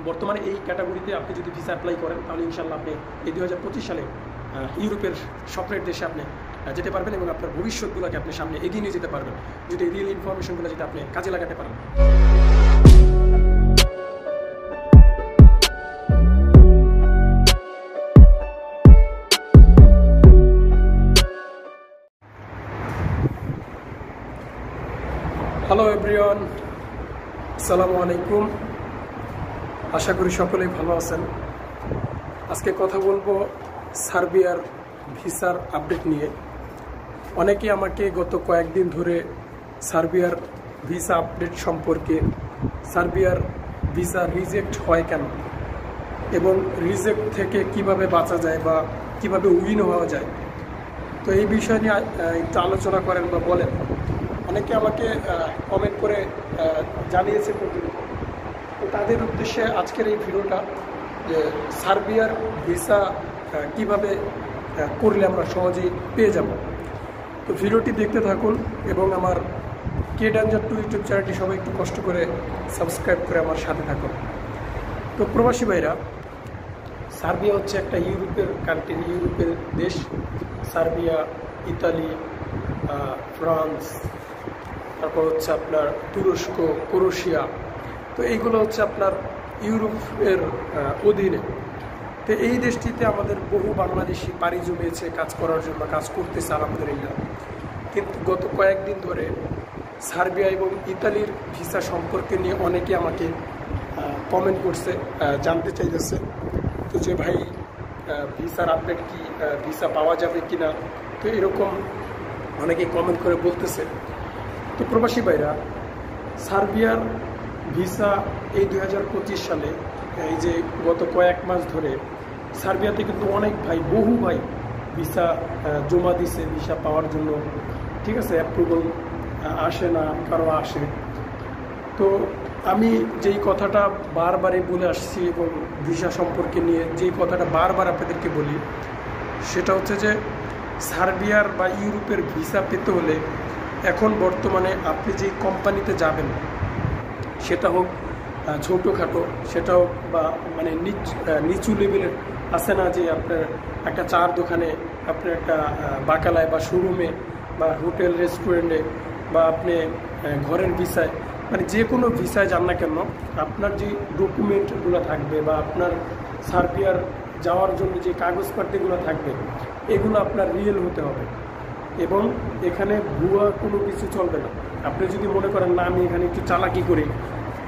বর্তমানে এই ক্যাটাগরিতে আপনি যদি ভিসা অ্যাপ্লাই করেন তাহলে ইনশাল্লাহ আপনি এই 2025 সালে ইউরোপের স্বপ্নের দেশে আপনি যেতে পারবেন এবং আপনার ভবিষ্যৎগুলোকে আপনি সামনে এগিয়ে নিয়ে যেতে পারবেন যদি এই রিয়েল ইনফরমেশনগুলো যদি আপনি কাজে লাগাতে পারেন। হ্যালো এভরিওয়ান, আসসালামু আলাইকুম। আশা করি সকলেই ভালো আছেন। আজকে কথা বলবো সার্বিয়ার ভিসার আপডেট নিয়ে। অনেকে আমাকে গত কয়েকদিন ধরে সার্বিয়ার ভিসা আপডেট সম্পর্কে, সার্বিয়ার ভিসা রিজেক্ট হয় কেন এবং রিজেক্ট থেকে কিভাবে বাঁচা যায় বা কিভাবে উইন হওয়া যায়, তো এই বিষয় নিয়ে একটু আলোচনা করেন বা বলেন। অনেকে আমাকে কমেন্ট করে জানিয়েছে প্রতিদিন, তো তাদের উদ্দেশ্যে আজকের এই ভিডিওটা যে সার্বিয়ার ভিসা কিভাবে করলে আমরা সহজেই পেয়ে যাব। তো ভিডিওটি দেখতে থাকুন এবং আমার কে ডেঞ্জার 2 ইউটিউব চ্যানেলটি সবাই একটু কষ্ট করে সাবস্ক্রাইব করে আমার সাথে থাকুন। তো প্রবাসী ভাইরা, সার্বিয়া হচ্ছে একটা ইউরোপের কান্ট্রি, ইউরোপের দেশ। সার্বিয়া, ইতালি, ফ্রান্স, তারপর হচ্ছে আপনার তুরস্ক, ক্রোয়েশিয়া, তো এইগুলো হচ্ছে আপনার ইউরোপের অধীনে। তো এই দেশটিতে আমাদের বহু বাংলাদেশি পাড়ি জমিয়েছে কাজ করার জন্য, কাজ করতেছে আলহামদুলিল্লাহ। কিন্তু গত কয়েকদিন ধরে সার্বিয়া এবং ইতালির ভিসা সম্পর্কে নিয়ে অনেকে আমাকে কমেন্ট করছে, জানতে চাইতেছে তো যে ভাই ভিসার আপডেট কি, ভিসা পাওয়া যাবে কি না, তো এরকম অনেকে কমেন্ট করে বলতেছে। তো প্রবাসী ভাইরা, সার্বিয়ার ভিসা এই 2025 সালে, এই যে গত কয়েক মাস ধরে সার্বিয়াতে কিন্তু অনেক ভাই, বহু ভাই ভিসা জমা দিছে ভিসা পাওয়ার জন্য। ঠিক আছে, অ্যাপ্রুভাল আসে না, কারো আসে। তো আমি যেই কথাটা বারবারই বলে আসছি এবং ভিসা সম্পর্কে নিয়ে যেই কথাটা বারবার আপনাদেরকে বলি, সেটা হচ্ছে যে সার্বিয়ার বা ইউরোপের ভিসা পেতে হলে এখন বর্তমানে আপনি যেই কোম্পানিতে যাবেন, সেটা হোক ছোটোখাটো, সেটা হোক বা মানে নিচু লেভেলের আছে না, যে আপনার একটা চার দোকানে, আপনার একটা বাকালায় বা শোরুমে বা হোটেল রেস্টুরেন্টে বা আপনি ঘরের ভিসায়, মানে যে কোনো ভিসায় যান না কেন, আপনার যে ডকুমেন্টগুলো থাকবে বা আপনার সার্বিয়ার যাওয়ার জন্য যে কাগজপত্রগুলো থাকবে, এগুলো আপনার রিয়েল হতে হবে এবং এখানে ভুয়া কোনো কিছু চলবে না। আপনি যদি মনে করেন না আমি এখানে একটু চালাকি করি,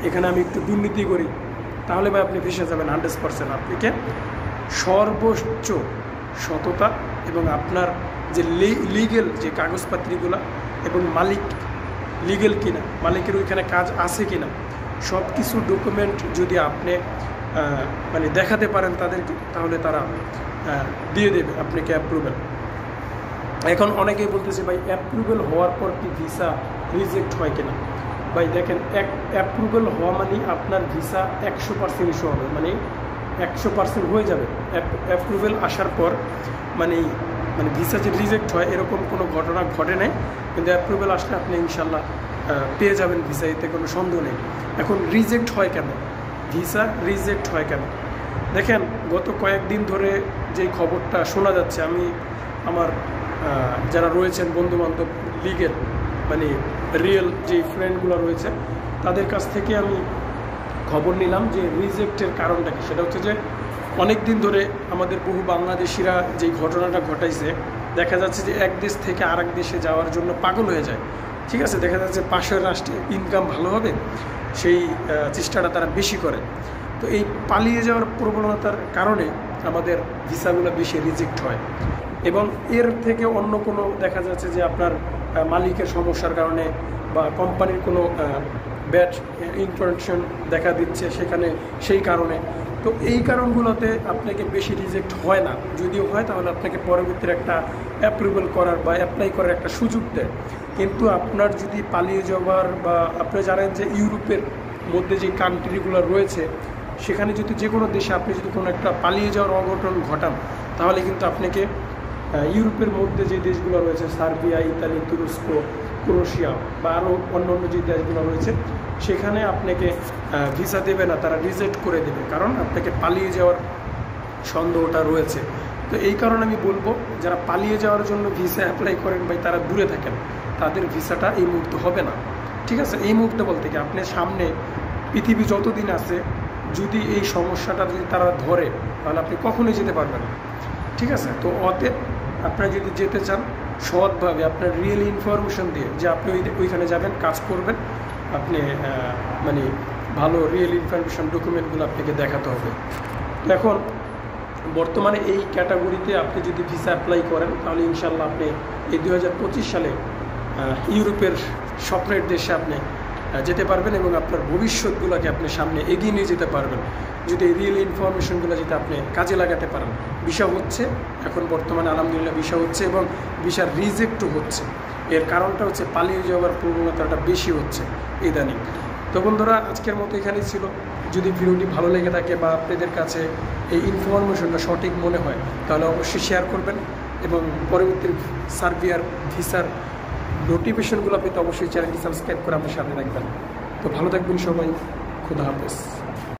এখানে আমি একটু দুর্নীতি করি, তাহলে ভাই আপনি ফেসে যাবেন 100%। আপনাকে সর্বোচ্চ সততা এবং আপনার যে লিগেল যে কাগজপত্রগুলো এবং মালিক লিগেল কিনা, মালিকের ওইখানে কাজ আছে কিনা, সব কিছু ডকুমেন্ট যদি আপনি মানে দেখাতে পারেন তাদেরকে, তাহলে তারা দিয়ে দেবে আপনাকে অ্যাপ্রুভেল। এখন অনেকেই বলতেছে ভাই অ্যাপ্রুভেল হওয়ার পর কি ভিসা রিজেক্ট হয় কিনা। ভাই দেখেন, অ্যাপ্রুভেল হওয়া মানে আপনার ভিসা 100% ইস্যু হবে, মানে 100% হয়ে যাবে। অ্যাপ্রুভেল আসার পর মানে ভিসা যে রিজেক্ট হয় এরকম কোনো ঘটনা ঘটে নাই, কিন্তু অ্যাপ্রুভেল আসলে আপনি ইনশাল্লাহ পেয়ে যাবেন ভিসা, এতে কোনো সন্দেহ নেই। এখন রিজেক্ট হয় কেন, ভিসা রিজেক্ট হয় কেন? দেখেন, গত কয়েকদিন ধরে যেই খবরটা শোনা যাচ্ছে, আমি আমার যারা রয়েছেন বন্ধুবান্ধব, লিগেল মানে রিয়েল যে ফ্রেন্ডগুলো রয়েছে, তাদের কাছ থেকে আমি খবর নিলাম যে রিজেক্টের কারণটা কি। সেটা হচ্ছে যে অনেক দিন ধরে আমাদের বহু বাংলাদেশিরা যেই ঘটনাটা ঘটাইছে, দেখা যাচ্ছে যে এক দেশ থেকে আরেক দেশে যাওয়ার জন্য পাগল হয়ে যায়। ঠিক আছে, দেখা যাচ্ছে পাশের রাষ্ট্রে ইনকাম ভালো হবে, সেই চেষ্টাটা তারা বেশি করে। তো এই পালিয়ে যাওয়ার প্রবণতার কারণে আমাদের ভিসাগুলো বেশি রিজেক্ট হয় এবং এর থেকে অন্য কোনো দেখা যাচ্ছে যে আপনার মালিকের সমস্যার কারণে বা কোম্পানির কোনো ব্যাড ইনফরমেশন দেখা দিচ্ছে সেখানে, সেই কারণে। তো এই কারণগুলোতে আপনাকে বেশি রিজেক্ট হয় না, যদিও হয় তাহলে আপনাকে পরবর্তীর একটা অ্যাপ্রুভাল করার বা অ্যাপ্লাই করার একটা সুযোগ দেয়। কিন্তু আপনার যদি পালিয়ে যাওয়ার বা আপনি জানেন যে ইউরোপের মধ্যে যে কান্ট্রিগুলো রয়েছে, সেখানে যদি যে কোনো দেশে আপনি যদি কোনো একটা পালিয়ে যাওয়ার অঘটন ঘটান, তাহলে কিন্তু আপনাকে ইউরোপের মধ্যে যে দেশগুলো রয়েছে, সার্বিয়া, ইতালি, তুরস্ক, ক্রোয়েশিয়া বা আরও অন্য অন্য যে দেশগুলো রয়েছে, সেখানে আপনাকে ভিসা দেবে না, তারা রিজেক্ট করে দেবে, কারণ আপনাকে পালিয়ে যাওয়ার সন্দেহটা রয়েছে। তো এই কারণে আমি বলবো যারা পালিয়ে যাওয়ার জন্য ভিসা অ্যাপ্লাই করেন বা তারা দূরে থাকেন, তাদের ভিসাটা এই মুহূর্তে হবে না। ঠিক আছে, এই মুহূর্তে বলতে কি আপনি সামনে পৃথিবী যতদিন আছে, যদি এই সমস্যাটা যদি তারা ধরে, তাহলে আপনি কখনোই যেতে পারবেন না। ঠিক আছে, তো অতএব আপনারা যদি যেতে চান সৎভাবে, আপনার রিয়েল ইনফরমেশন দিয়ে যে আপনি ওইখানে যাবেন, কাজ করবেন, আপনি মানে ভালো রিয়েল ইনফরমেশন ডকুমেন্টগুলো আপনাকে দেখাতে হবে। তো এখন বর্তমানে এই ক্যাটাগরিতে আপনি যদি ভিসা অ্যাপ্লাই করেন, তাহলে ইনশাল্লাহ আপনি এই 2025 সালে ইউরোপের স্বপ্নের দেশে আপনি যেতে পারবেন এবং আপনার ভবিষ্যৎগুলোকে আপনি সামনে এগিয়ে নিয়ে যেতে পারবেন, যদি এই রিয়েল ইনফরমেশনগুলো যদি আপনি কাজে লাগাতে পারেন। ভিসা হচ্ছে এখন বর্তমানে আলহামদুলিল্লাহ ভিসা হচ্ছে, এবং ভিসার রিজেক্টও হচ্ছে। এর কারণটা হচ্ছে পালিয়ে যাওয়ার প্রবণতাটা বেশি হচ্ছে ইদানিং। তো বন্ধুরা, আজকের মতো এখানেই ছিল। যদি ভিডিওটি ভালো লেগে থাকে বা আপনাদের কাছে এই ইনফরমেশনটা সঠিক মনে হয়, তাহলে অবশ্যই শেয়ার করবেন, এবং পরবর্তী সার্বিয়ার ভিসার নোটিফিকেশনগুলো পেতে অবশ্যই চ্যানেলটি সাবস্ক্রাইব করে আপনার সাথে রাখবেন। তো ভালো থাকবেন সবাই, খুদা হাফেজ।